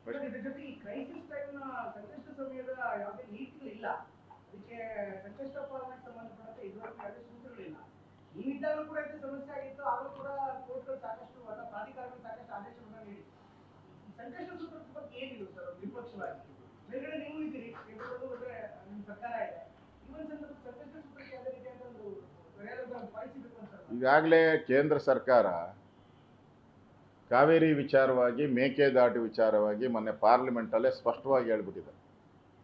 Madam ಇದ್ರ ಜೊತೆ ಈ ಕ್ರೈಸಿಸ್ ಟೈಮ್ನ ಸಂಕಷ್ಟ ಸಮಯದ ಯಾವುದೇ ನೀತಿಗಳಿಲ್ಲ, ಅದಕ್ಕೆ ಸಂಕಷ್ಟ ಪಾಲನೆಗೆ ಸಂಬಂಧಪಟ್ಟಂತೆ ಇದುವರೆಗೂ ಯಾವುದೇ ಸೂತ್ರಗಳಿಲ್ಲ. ನೀವಿದ್ದಾಗಲೂ ಕೂಡ ಇದು ಸಮಸ್ಯೆ ಆಗಿತ್ತು, ಆಗಲೂ ಕೂಡ ಕೋರ್ಟ್ಗಳು ಸಾಕಷ್ಟು ಅಥವಾ ಪ್ರಾಧಿಕಾರಗಳು ಸಾಕಷ್ಟು ಆದೇಶಗಳನ್ನ ನೀಡಿ. ಈ ಸಂಕಷ್ಟ ಸೂತ್ರದ ಬಗ್ಗೆ ಏನಿಲ್ಲ ಸರ್ ವಿಪಕ್ಷವಾಗಿ ಮೇಲ್ಗಡೆ ನೀವು ಇದ್ದೀರಿ, ಕೇಂದ್ರದಲ್ಲೂ ಅಂದ್ರೆ ನಿಮ್ಮ ಸರ್ಕಾರ ಇದೆ, ಈ ಒಂದು ಸಂದರ್ಭ ಸಂಕಷ್ಟ ಸೂತ್ರಕ್ಕೆ ಯಾವುದೇ ರೀತಿಯಾದ ಒಂದು ಮರ್ಯಾದೆ ಪಾಲಿಸಬೇಕು ಅಂತ ಈಗಾಗಲೇ ಕೇಂದ್ರ ಸರ್ಕಾರ ಕಾವೇರಿ ವಿಚಾರವಾಗಿ, ಮೇಕೆದಾಟು ವಿಚಾರವಾಗಿ ಮೊನ್ನೆ ಪಾರ್ಲಿಮೆಂಟಲ್ಲೇ ಸ್ಪಷ್ಟವಾಗಿ ಹೇಳ್ಬಿಟ್ಟಿದೆ.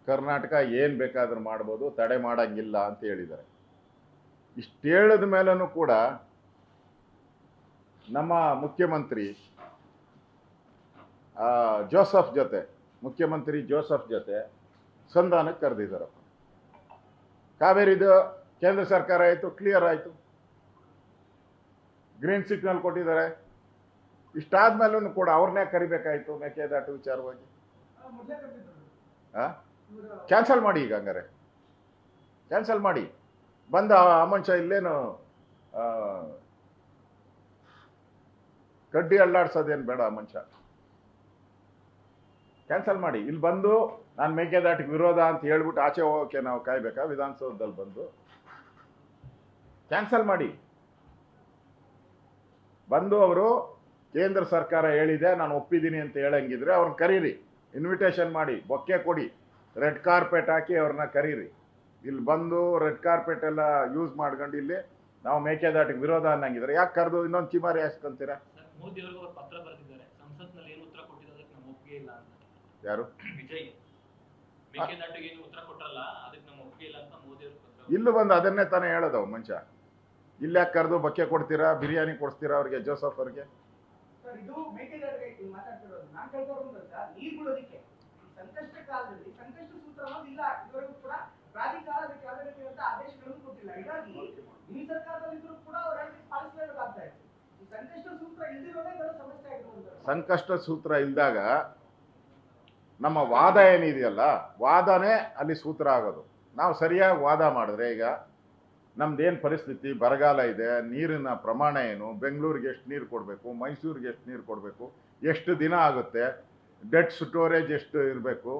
ಕರ್ನಾಟಕ ಏನು ಬೇಕಾದರೂ ಮಾಡ್ಬೋದು, ತಡೆ ಮಾಡೋಂಗಿಲ್ಲ ಅಂತ ಹೇಳಿದ್ದಾರೆ. ಇಷ್ಟು ಹೇಳಿದ ಮೇಲೂ ಕೂಡ ನಮ್ಮ ಮುಖ್ಯಮಂತ್ರಿ ಮುಖ್ಯಮಂತ್ರಿ ಜೋಸಫ್ ಜೊತೆ ಸಂಧಾನಕ್ಕೆ ಕರೆದಿದ್ದಾರಪ್ಪ. ಕಾವೇರಿದು ಕೇಂದ್ರ ಸರ್ಕಾರ ಆಯಿತು, ಕ್ಲಿಯರ್ ಆಯಿತು, ಗ್ರೀನ್ ಸಿಗ್ನಲ್ ಕೊಟ್ಟಿದ್ದಾರೆ. ಇಷ್ಟಾದ್ಮೇಲೂ ಕೂಡ ಅವ್ರನ್ನೇ ಕರಿಬೇಕಾಯ್ತು ಮೇಕೆದಾಟು ವಿಚಾರವಾಗಿ. ಕ್ಯಾನ್ಸಲ್ ಮಾಡಿ, ಈಗ ಹಂಗಾರೆ ಕ್ಯಾನ್ಸಲ್ ಮಾಡಿ. ಬಂದ ಆ ಮನುಷ್ಯ ಇಲ್ಲೇನು ಕಡ್ಡಿ ಅಲ್ಲಾಡ್ಸೋದೇನು ಬೇಡ, ಆ ಮನುಷ್ಯ ಕ್ಯಾನ್ಸಲ್ ಮಾಡಿ. ಇಲ್ಲಿ ಬಂದು ನಾನು ಮೇಕೆದಾಟಿಗೆ ವಿರೋಧ ಅಂತ ಹೇಳ್ಬಿಟ್ಟು ಆಚೆ ಹೋಗೋಕೆ ನಾವು ಕಾಯ್ಬೇಕಾ? ವಿಧಾನಸೌಧದಲ್ಲಿ ಬಂದು ಕ್ಯಾನ್ಸಲ್ ಮಾಡಿ. ಬಂದು ಅವರು ಕೇಂದ್ರ ಸರ್ಕಾರ ಹೇಳಿದೆ ನಾನು ಒಪ್ಪಿದ್ದೀನಿ ಅಂತ ಹೇಳಂಗಿದ್ರೆ ಅವ್ರನ್ನ ಕರೀರಿ, ಇನ್ವಿಟೇಷನ್ ಮಾಡಿ, ಬೊಕ್ಕೆ ಕೊಡಿ, ರೆಡ್ ಕಾರ್ಪೆಟ್ ಹಾಕಿ ಅವ್ರನ್ನ ಕರೀರಿ. ಇಲ್ಲಿ ಬಂದು ರೆಡ್ ಕಾರ್ಪೆಟ್ ಎಲ್ಲ ಯೂಸ್ ಮಾಡ್ಕೊಂಡು ಇಲ್ಲಿ ನಾವು ಮೇಕೆದಾಟಿಗೆ ವಿರೋಧ ಅನ್ನಂಗಿದ್ರೆ ಯಾಕೆ ಕರೆದು ಇನ್ನೊಂದು ಚಿಮಾರಿ ಹಾಸ್ಕೊಂತೀರಾ? ಮೋದಿ ಅವರು ಪತ್ರ ಬರೆದಿದ್ದಾರೆ, ಸಂಸತ್ನಲ್ಲಿ ಏನು ಉತ್ತರ ಕೊಟ್ಟಿದ್ದಾರೆ ನಮ್ಗೆ ಒಪ್ಪಿಗೆ ಇಲ್ಲ ಅಂತ. ಯಾರು? ವಿಜಯ್. ಮೇಕೆದಾಟಿಗೆ ಏನು ಉತ್ತರ ಕೊಟ್ಟರಲ್ಲ, ಅದಕ್ಕೆ ನಮ್ಗೆ ಒಪ್ಪಿಗೆ ಇಲ್ಲ ಅಂತ ಮೋದಿ ಅವರು ಪತ್ರ. ಇಲ್ಲೂ ಬಂದು ಅದನ್ನೇ ತಾನೇ ಹೇಳೋದವ್ ಮನುಷ್ಯ. ಇಲ್ಲಿ ಯಾಕೆ ಕರೆದು ಬಕ್ಕೆ ಕೊಡ್ತೀರಾ, ಬಿರಿಯಾನಿ ಕೊಡ್ತೀರಾ ಅವ್ರಿಗೆ, ಜೋಸಫ್ ಅವ್ರಿಗೆ? ಇದು ಮೇಕೆದಾಟಿಗೆ ಮಾತಾಡ್ತಿರೋದು ನಾನು ಕೇಳ್ಕೊಂಡು ನೀರು ಬಿಡೋದಕ್ಕೆ ಸಂಕಷ್ಟ ಕಾಲದಲ್ಲಿ ಸಂಕಷ್ಟ ಸೂತ್ರ ಇಲ್ಲ, ಇದುವರೆಗೂ ಕೂಡ ಪ್ರಾಧಿಕಾರ ಅದಕ್ಕೆ ಯಾವುದೇ ರೀತಿಯಾದ ಆದೇಶಗಳನ್ನು ಕೊಟ್ಟಿಲ್ಲ. ಹೀಗಾಗಿ ಈ ಸರ್ಕಾರದಲ್ಲಿದ್ದರೂ ಕೂಡ ಅವ್ರ ಪಾಲಿಸಲೇಬೇಕಾಗ್ತಾ ಇದೆ. ಈ ಸಂಕಷ್ಟ ಸೂತ್ರ ಇಲ್ದಿರೋದೇ ದೊಡ್ಡ ಸಮಸ್ಯೆ ಆಗಿರುವಂಥದ್ದು. ಸಂಕಷ್ಟ ಸೂತ್ರ ಇಲ್ದಾಗ ನಮ್ಮ ವಾದ ಏನಿದೆಯಲ್ಲ, ವಾದನೇ ಅಲ್ಲಿ ಸೂತ್ರ ಆಗೋದು. ನಾವು ಸರಿಯಾಗಿ ವಾದ ಮಾಡಿದ್ರೆ, ಈಗ ನಮ್ದೇನು ಪರಿಸ್ಥಿತಿ, ಬರಗಾಲ ಇದೆ, ನೀರಿನ ಪ್ರಮಾಣ ಏನು, ಬೆಂಗಳೂರಿಗೆ ಎಷ್ಟು ನೀರು ಕೊಡಬೇಕು, ಮೈಸೂರಿಗೆ ಎಷ್ಟು ನೀರು ಕೊಡಬೇಕು, ಎಷ್ಟು ದಿನ ಆಗುತ್ತೆ, ಡೆಡ್ ಸ್ಟೋರೇಜ್ ಎಷ್ಟು ಇರಬೇಕು,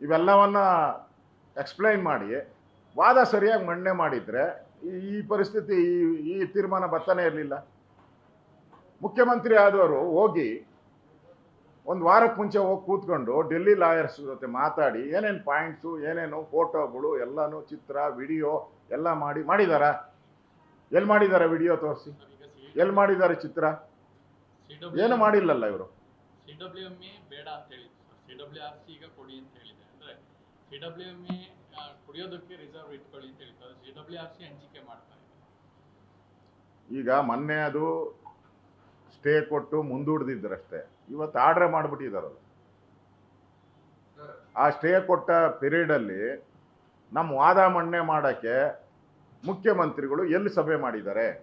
ಇವೆಲ್ಲವನ್ನ ಎಕ್ಸ್ಪ್ಲೈನ್ ಮಾಡಿ ವಾದ ಸರಿಯಾಗಿ ಮಂಡನೆ ಮಾಡಿದರೆ ಈ ಪರಿಸ್ಥಿತಿ, ಈ ತೀರ್ಮಾನ ಬರ್ತಾನೆ ಇರಲಿಲ್ಲ. ಮುಖ್ಯಮಂತ್ರಿ ಆದವರು ಹೋಗಿ ಒಂದು ವಾರಕ್ಕೆ ಮುಂಚೆ ಹೋಗಿ ಕೂತ್ಕೊಂಡು ಡೆಲ್ಲಿ ಲಾಯರ್ಸ್ ಜೊತೆ ಮಾತಾಡಿ ಏನೇನು ಪಾಯಿಂಟ್ಸು, ಏನೇನು ಫೋಟೋಗಳು ಎಲ್ಲನೂ, ಚಿತ್ರ, ವಿಡಿಯೋ ಎಲ್ಲ ಮಾಡಿದಾರ? ಎಲ್ಲಿ ಮಾಡಿದ್ದಾರೆ? ವಿಡಿಯೋ ತೋರಿಸಿ. ಎಲ್ಲಿ ಮಾಡಿದ್ದಾರೆ ಚಿತ್ರ? ಏನು ಮಾಡಿಲ್ಲಲ್ಲ ಇವರು. CWMA ಬೇಡ ಅಂತ ಹೇಳಿದ್ರು ಸರ್, CWRC ಈಗ ಕೊಡಿ ಅಂತ ಹೇಳಿದೆ. ಅಂದ್ರೆ CWMA ಕುಡಿಯೋದಕ್ಕೆ ರಿಸರ್ವ್ ಇಟ್ಕೊಳ್ಳಿ ಅಂತ ಹೇಳಿದ್ದಾರೆ, CWRC ಹಂಚಿಕೆ ಮಾಡ್ತಾರೆ. ಈಗ ಮೊನ್ನೆ ಅದು ಸ್ಟೇ ಕೊಟ್ಟು ಮುಂದೂಡ್ದಿದ್ರಷ್ಟೇ, ಇವತ್ತು ಆರ್ಡ್ರ್ ಮಾಡಿಬಿಟ್ಟಿದಾರಲ್ಲ. ಆ ಸ್ಟೇ ಕೊಟ್ಟ ಪೀರಿಯಡಲ್ಲಿ ನಮ್ಮ ವಾದ ಮಂಡನೆ ಮಾಡೋಕ್ಕೆ ಮುಖ್ಯಮಂತ್ರಿಗಳು ಎಲ್ಲಿ ಸಭೆ ಮಾಡಿದ್ದಾರೆ?